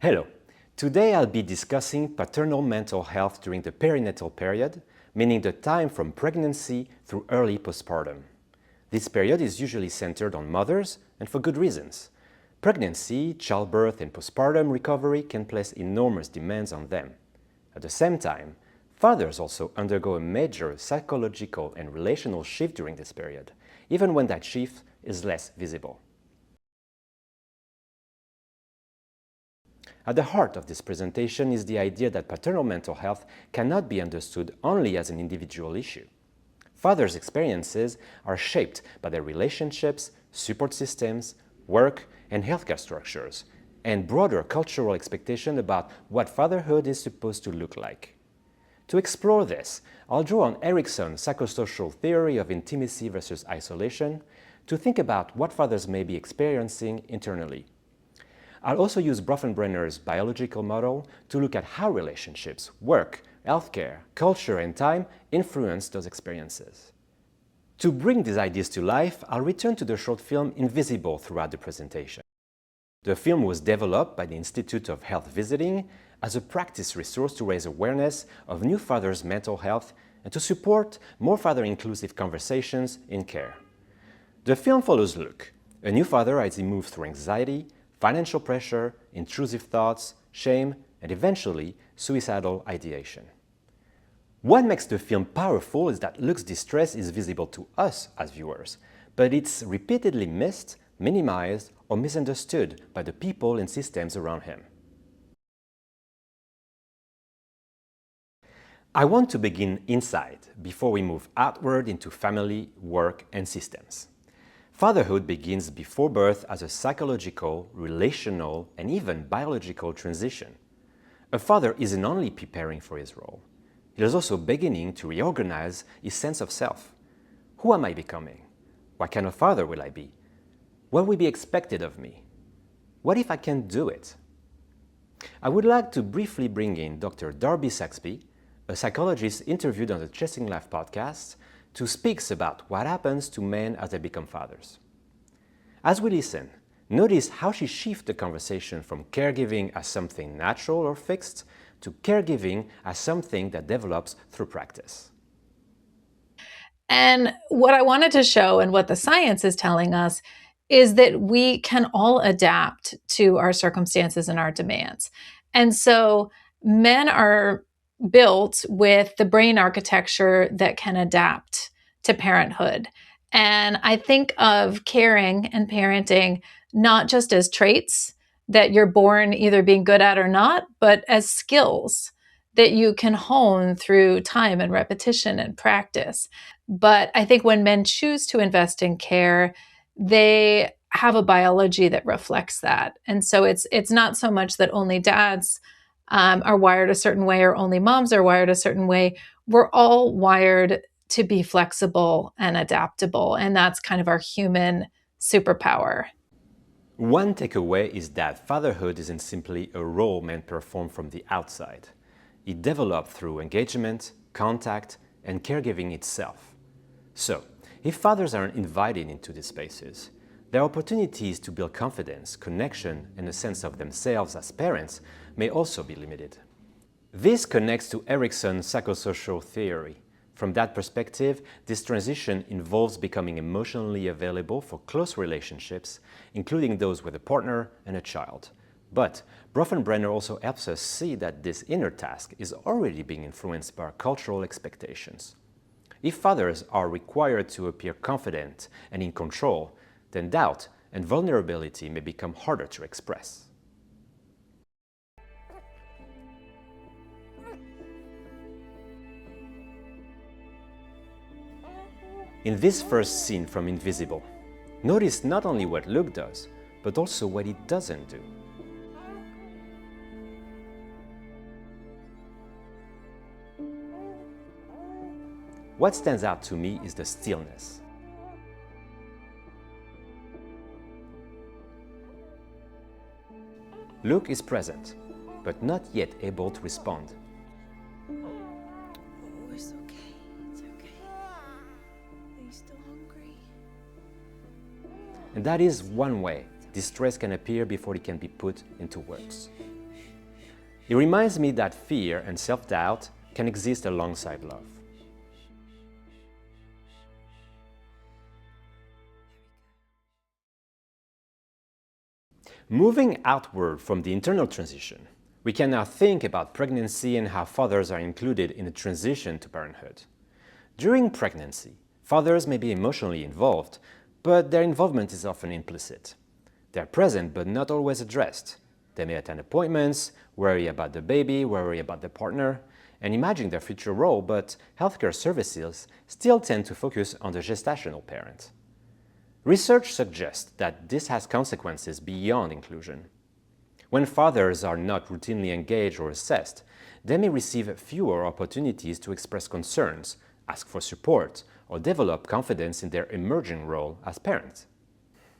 Hello. Today I'll be discussing paternal mental health during the perinatal period, meaning the time from pregnancy through early postpartum. This period is usually centered on mothers, and for good reasons. Pregnancy, childbirth, and postpartum recovery can place enormous demands on them. At the same time, fathers also undergo a major psychological and relational shift during this period, even when that shift is less visible. At the heart of this presentation is the idea that paternal mental health cannot be understood only as an individual issue. Fathers' experiences are shaped by their relationships, support systems, work, and healthcare structures, and broader cultural expectations about what fatherhood is supposed to look like. To explore this, I'll draw on Erikson's psychosocial theory of intimacy versus isolation to think about what fathers may be experiencing internally. I'll also use Bronfenbrenner's biological model to look at how relationships, work, healthcare, culture, and time influence those experiences. To bring these ideas to life, I'll return to the short film Invisible throughout the presentation. The film was developed by the Institute of Health Visiting as a practice resource to raise awareness of new fathers' mental health and to support more father-inclusive conversations in care. The film follows Luke, a new father as he moves through anxiety, financial pressure, intrusive thoughts, shame, and eventually suicidal ideation. What makes the film powerful is that Luke's distress is visible to us as viewers, but it's repeatedly missed, minimized, or misunderstood by the people and systems around him. I want to begin inside before we move outward into family, work, and systems. Fatherhood begins before birth as a psychological, relational, and even biological transition. A father isn't only preparing for his role, he is also beginning to reorganize his sense of self. Who am I becoming? What kind of father will I be? What will be expected of me? What if I can't do it? I would like to briefly bring in Dr. Darby Saxby, a psychologist interviewed on the Chasing Life podcast, to speak about what happens to men as they become fathers. As we listen, notice how she shifts the conversation from caregiving as something natural or fixed to caregiving as something that develops through practice. And what I wanted to show and what the science is telling us is that we can all adapt to our circumstances and our demands. And so men are built with the brain architecture that can adapt to parenthood. And I think of caring and parenting not just as traits that you're born either being good at or not, but as skills that you can hone through time and repetition and practice. But I think when men choose to invest in care, they have a biology that reflects that. And so it's not so much that only dads are wired a certain way or only moms are wired a certain way. We're all wired to be flexible and adaptable. And that's kind of our human superpower. One takeaway is that fatherhood isn't simply a role men perform from the outside. It develops through engagement, contact, and caregiving itself. So, if fathers aren't invited into these spaces, their opportunities to build confidence, connection, and a sense of themselves as parents may also be limited. This connects to Erikson's psychosocial theory. From that perspective, this transition involves becoming emotionally available for close relationships, including those with a partner and a child. But Bronfenbrenner also helps us see that this inner task is already being influenced by our cultural expectations. If fathers are required to appear confident and in control, then doubt and vulnerability may become harder to express. In this first scene from Invisible, notice not only what Luke does, but also what he doesn't do. What stands out to me is the stillness. Luke is present, but not yet able to respond. Oh, it's okay. It's okay. Are you still hungry? And that is one way distress can appear before it can be put into words. It reminds me that fear and self-doubt can exist alongside love. Moving outward from the internal transition, we can now think about pregnancy and how fathers are included in the transition to parenthood. During pregnancy, fathers may be emotionally involved, but their involvement is often implicit. They are present but not always addressed. They may attend appointments, worry about the baby, worry about the partner, and imagine their future role, but healthcare services still tend to focus on the gestational parent. Research suggests that this has consequences beyond inclusion. When fathers are not routinely engaged or assessed, they may receive fewer opportunities to express concerns, ask for support, or develop confidence in their emerging role as parents.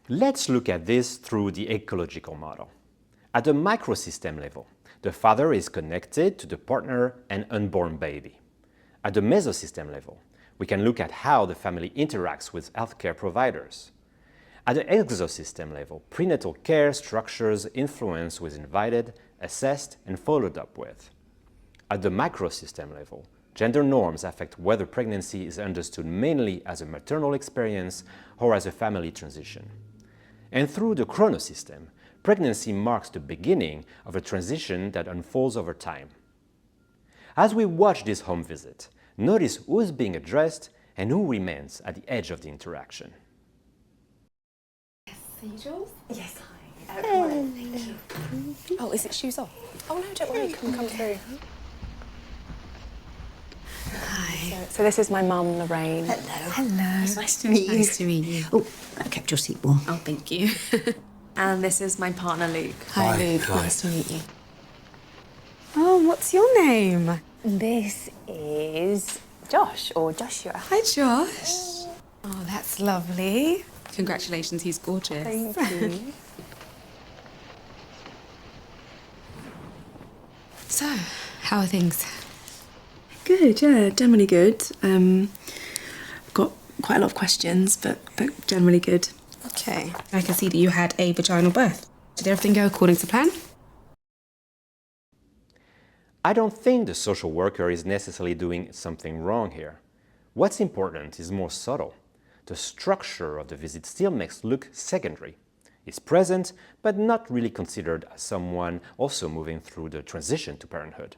Let's look at this through the ecological model. At the microsystem level, the father is connected to the partner and unborn baby. At the mesosystem level, we can look at how the family interacts with healthcare providers. At the exosystem level, prenatal care structures influence who is invited, assessed, and followed up with. At the microsystem level, gender norms affect whether pregnancy is understood mainly as a maternal experience or as a family transition. And through the chronosystem, pregnancy marks the beginning of a transition that unfolds over time. As we watch this home visit, notice who is being addressed and who remains at the edge of the interaction. Are you Jules? Yes, hi. Hello. Thank you. Oh, is it shoes off? Oh no, don't worry, come through. Hi. So this is my mum, Lorraine. Hello. Hello. It's nice to meet you. Nice to meet you. Oh, I kept your seat warm. Oh, thank you. And this is my partner, Luke. Hi, Luke. hi. Nice to meet you. Oh, what's your name? This is Josh, or Joshua. Hi, Josh. Oh, that's lovely. Congratulations, he's gorgeous. Thank you. So, how are things? Good, yeah, generally good. Got quite a lot of questions, but generally good. Okay. I can see that you had a vaginal birth. Did everything go according to plan? I don't think the social worker is necessarily doing something wrong here. What's important is more subtle. The structure of the visit still makes Luke secondary. He's present, but not really considered as someone also moving through the transition to parenthood.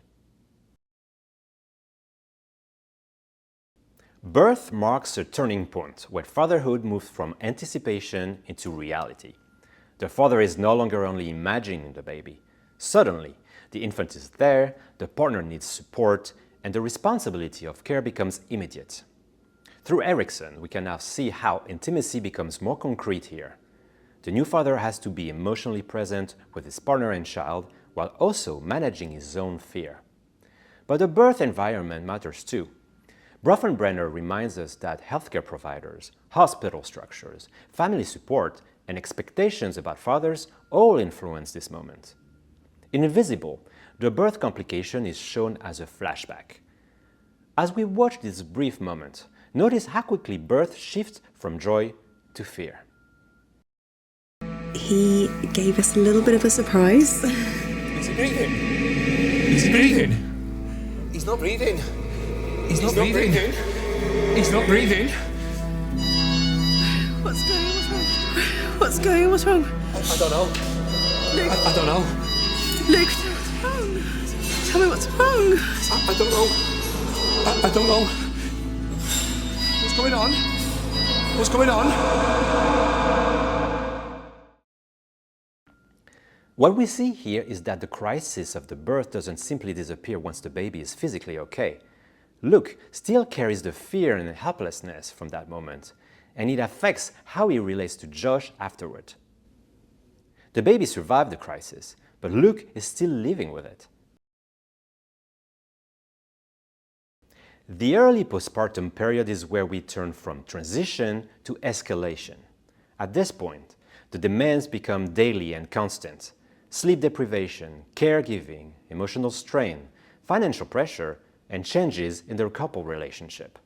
Birth marks a turning point where fatherhood moves from anticipation into reality. The father is no longer only imagining the baby. Suddenly, the infant is there, the partner needs support, and the responsibility of care becomes immediate. Through Erickson, we can now see how intimacy becomes more concrete here. The new father has to be emotionally present with his partner and child while also managing his own fear. But the birth environment matters too. Bronfenbrenner reminds us that healthcare providers, hospital structures, family support, and expectations about fathers all influence this moment. In Invisible, the birth complication is shown as a flashback. As we watch this brief moment, notice how quickly birth shifts from joy to fear. He gave us a little bit of a surprise. Is he breathing? Is he breathing? He's not breathing. He's not breathing. He's not breathing. What's going on? What's going on? What's wrong? I don't know. Luke, I don't know. Luke, what's wrong? Tell me what's wrong. I don't know. I don't know. What's going on? What's going on? What we see here is that the crisis of the birth doesn't simply disappear once the baby is physically okay. Luke still carries the fear and helplessness from that moment, and it affects how he relates to Josh afterward. The baby survived the crisis, but Luke is still living with it. The early postpartum period is where we turn from transition to escalation. At this point, the demands become daily and constant. Sleep deprivation, caregiving, emotional strain, financial pressure, and changes in their couple relationship.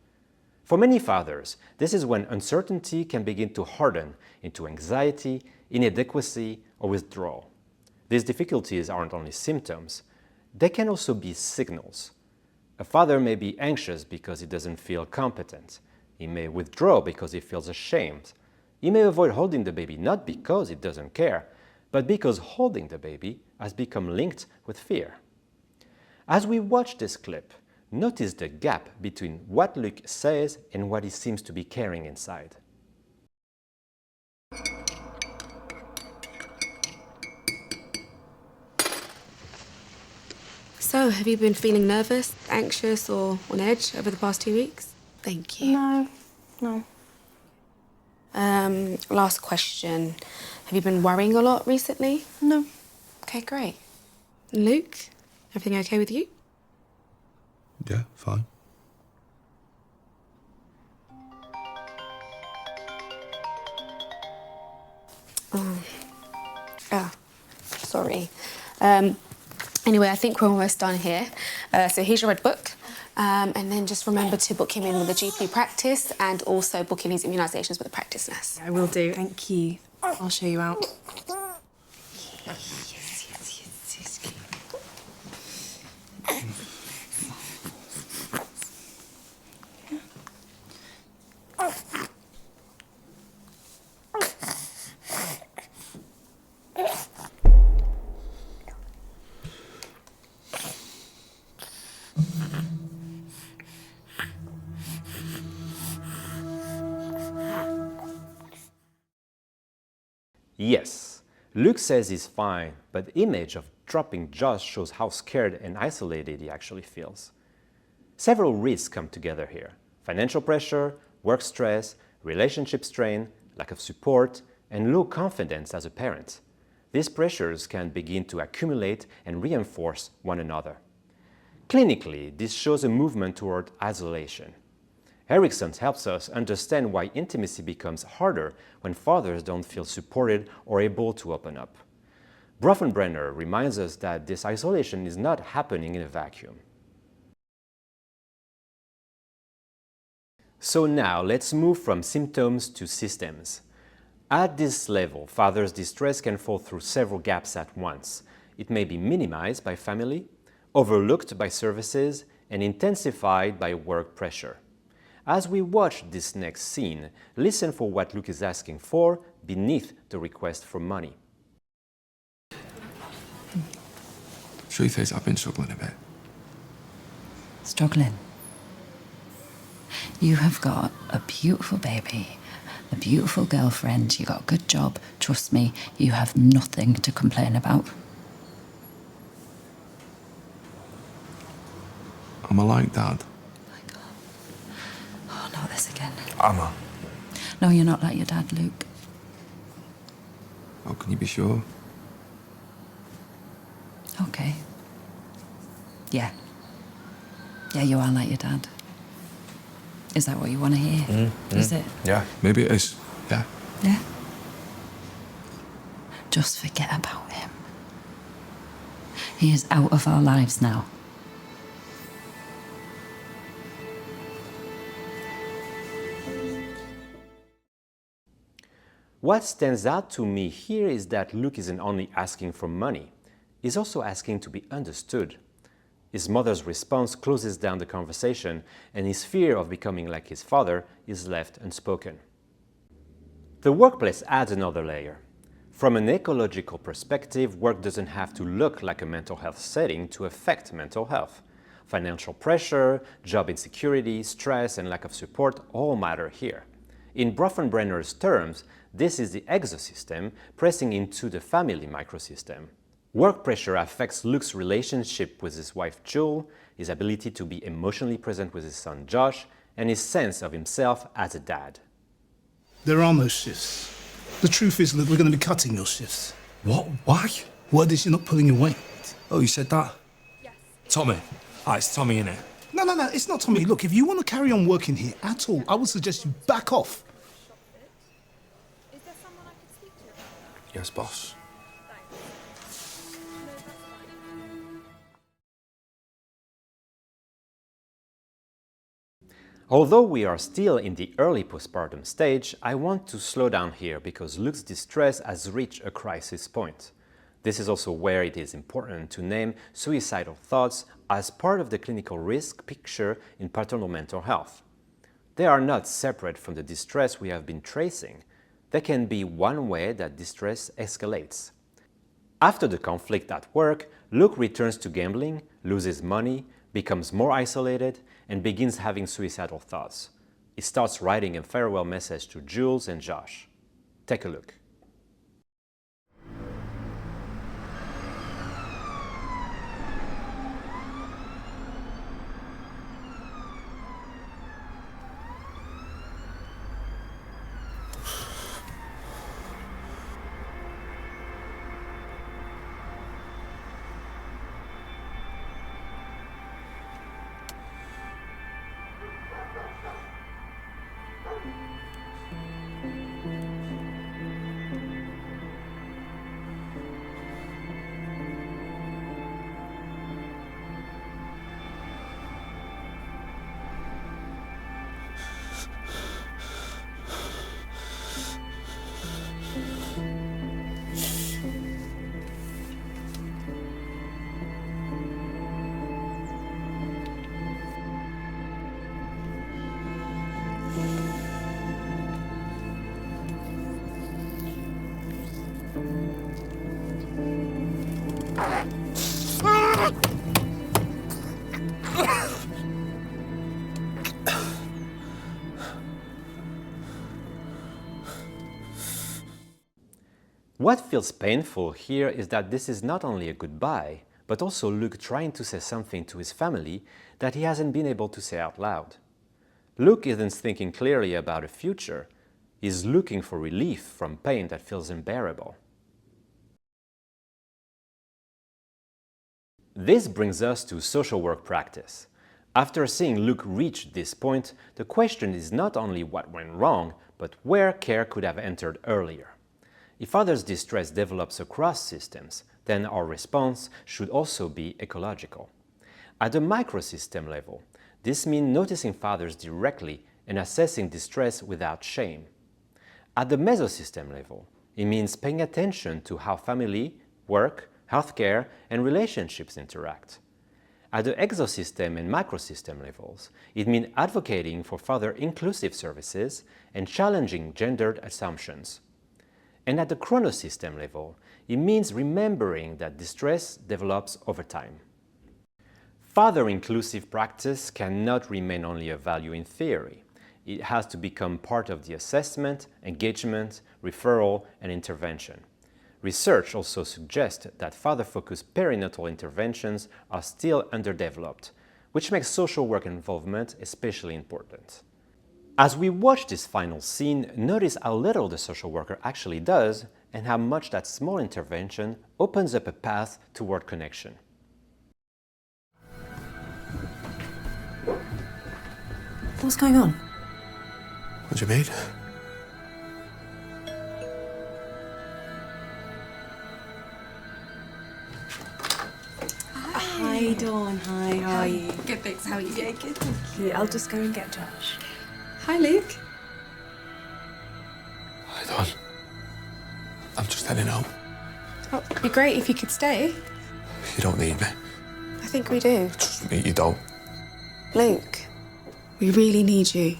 For many fathers, this is when uncertainty can begin to harden into anxiety, inadequacy, or withdrawal. These difficulties aren't only symptoms, They can also be signals. A father may be anxious because he doesn't feel competent. He may withdraw because he feels ashamed. He may avoid holding the baby not because he doesn't care, but because holding the baby has become linked with fear. As we watch this clip, notice the gap between what Luke says and what he seems to be carrying inside. So, have you been feeling nervous, anxious, or on edge over the past 2 weeks? Thank you. No. Last question. Have you been worrying a lot recently? No. Okay, great. Luke, everything okay with you? Yeah, fine. Sorry. Anyway, I think we're almost done here. So here's your red book. And then just remember to book him in with a GP practice and also book in his immunisations with a practice nurse. I will do. Thank you. I'll show you out. Yes, Luke says he's fine, but the image of dropping Josh shows how scared and isolated he actually feels. Several risks come together here: financial pressure, work stress, relationship strain, lack of support, and low confidence as a parent. These pressures can begin to accumulate and reinforce one another. Clinically, this shows a movement toward isolation. Erickson helps us understand why intimacy becomes harder when fathers don't feel supported or able to open up. Bronfenbrenner reminds us that this isolation is not happening in a vacuum. So now let's move from symptoms to systems. At this level, father's distress can fall through several gaps at once. It may be minimized by family, overlooked by services, and intensified by work pressure. As we watch this next scene, listen for what Luke is asking for beneath the request for money. Truth is, I've been struggling a bit. Struggling? You have got a beautiful baby, a beautiful girlfriend, you got a good job. Trust me, you have nothing to complain about. Am I like Dad? Oh, not this again. Am I? No, you're not like your dad, Luke. How can you be sure? Okay. Yeah. Yeah, you are like your dad. Is that what you want to hear? Is it? Yeah, maybe it is. Yeah. Yeah. Just forget about him. He is out of our lives now. What stands out to me here is that Luke isn't only asking for money, he's also asking to be understood. His mother's response closes down the conversation, and his fear of becoming like his father is left unspoken. The workplace adds another layer. From an ecological perspective, work doesn't have to look like a mental health setting to affect mental health. Financial pressure, job insecurity, stress, and lack of support all matter here. In Bronfenbrenner's terms, this is the exosystem pressing into the family microsystem. Work pressure affects Luke's relationship with his wife Jewel, his ability to be emotionally present with his son Josh, and his sense of himself as a dad. There are no shifts. The truth is that we're going to be cutting your shifts. What? Why? Word is you're not pulling your weight. Oh, you said that? Yes. Tommy. Ah, it's Tommy, innit? No, it's not Tommy. Look, if you want to carry on working here at all, I would suggest you back off. Yes, boss. Although we are still in the early postpartum stage, I want to slow down here because Luke's distress has reached a crisis point. This is also where it is important to name suicidal thoughts as part of the clinical risk picture in paternal mental health. They are not separate from the distress we have been tracing. They can be one way that distress escalates. After the conflict at work, Luke returns to gambling, loses money, becomes more isolated, and begins having suicidal thoughts. He starts writing a farewell message to Jules and Josh. Take a look. What feels painful here is that this is not only a goodbye, but also Luke trying to say something to his family that he hasn't been able to say out loud. Luke isn't thinking clearly about a future. He's looking for relief from pain that feels unbearable. This brings us to social work practice. After seeing Luke reach this point, the question is not only what went wrong, but where care could have entered earlier. If others' distress develops across systems, then our response should also be ecological. At the microsystem level, this means noticing fathers directly and assessing distress without shame. At the mesosystem level, it means paying attention to how family, work, healthcare, and relationships interact. At the exosystem and macrosystem levels, it means advocating for father-inclusive services and challenging gendered assumptions. And at the chronosystem level, it means remembering that distress develops over time. Father-inclusive practice cannot remain only a value in theory. It has to become part of the assessment, engagement, referral, and intervention. Research also suggests that father-focused perinatal interventions are still underdeveloped, which makes social work involvement especially important. As we watch this final scene, notice how little the social worker actually does and how much that small intervention opens up a path toward connection. What's going on? What do you mean? Hi, Dawn. Hi, how are you? Good, thanks. How are you? Yeah, good, thank you. I'll just go and get Josh. Hi, Luke. Hi, Don. I'm just heading home. Oh, it'd be great if you could stay. You don't need me. I think we do. Trust me, you don't. Luke, we really need you.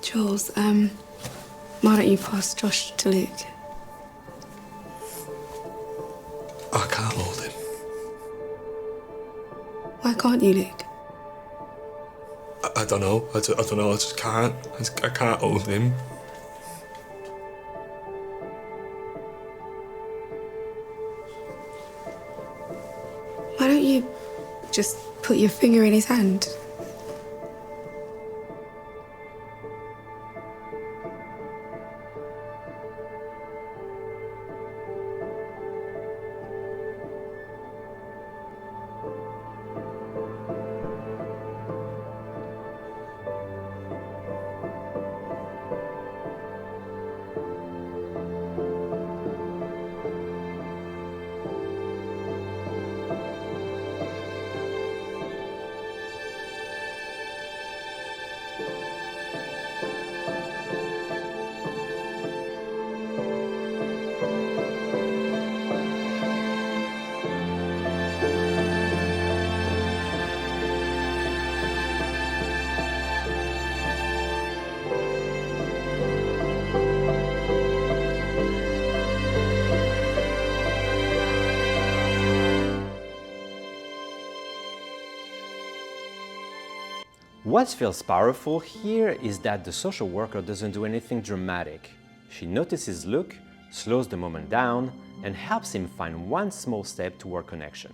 Jules, why don't you pass Josh to Luke? I can't hold him. Why can't you, Luke? I don't know. I don't know. I just can't. I can't hold him. Why don't you just put your finger in his hand? What feels powerful here is that the social worker doesn't do anything dramatic. She notices Luke, slows the moment down, and helps him find one small step toward connection.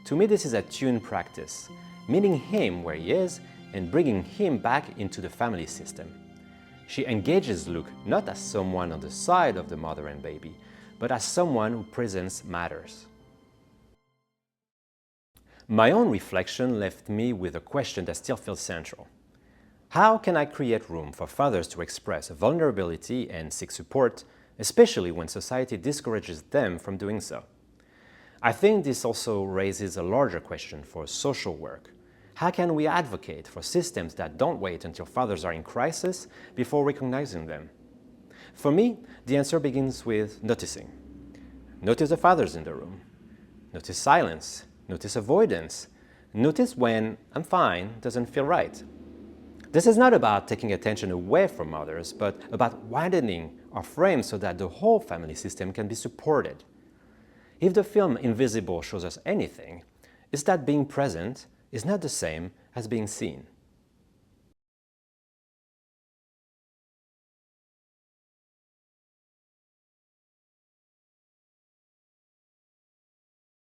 To me, this is a tuned practice, meeting him where he is and bringing him back into the family system. She engages Luke not as someone on the side of the mother and baby, but as someone whose presence matters. My own reflection left me with a question that still feels central. How can I create room for fathers to express vulnerability and seek support, especially when society discourages them from doing so? I think this also raises a larger question for social work. How can we advocate for systems that don't wait until fathers are in crisis before recognizing them? For me, the answer begins with noticing. Notice the fathers in the room. Notice silence. Notice avoidance. Notice when "I'm fine" doesn't feel right. This is not about taking attention away from others, but about widening our frame so that the whole family system can be supported. If the film Invisible shows us anything, it's that being present is not the same as being seen.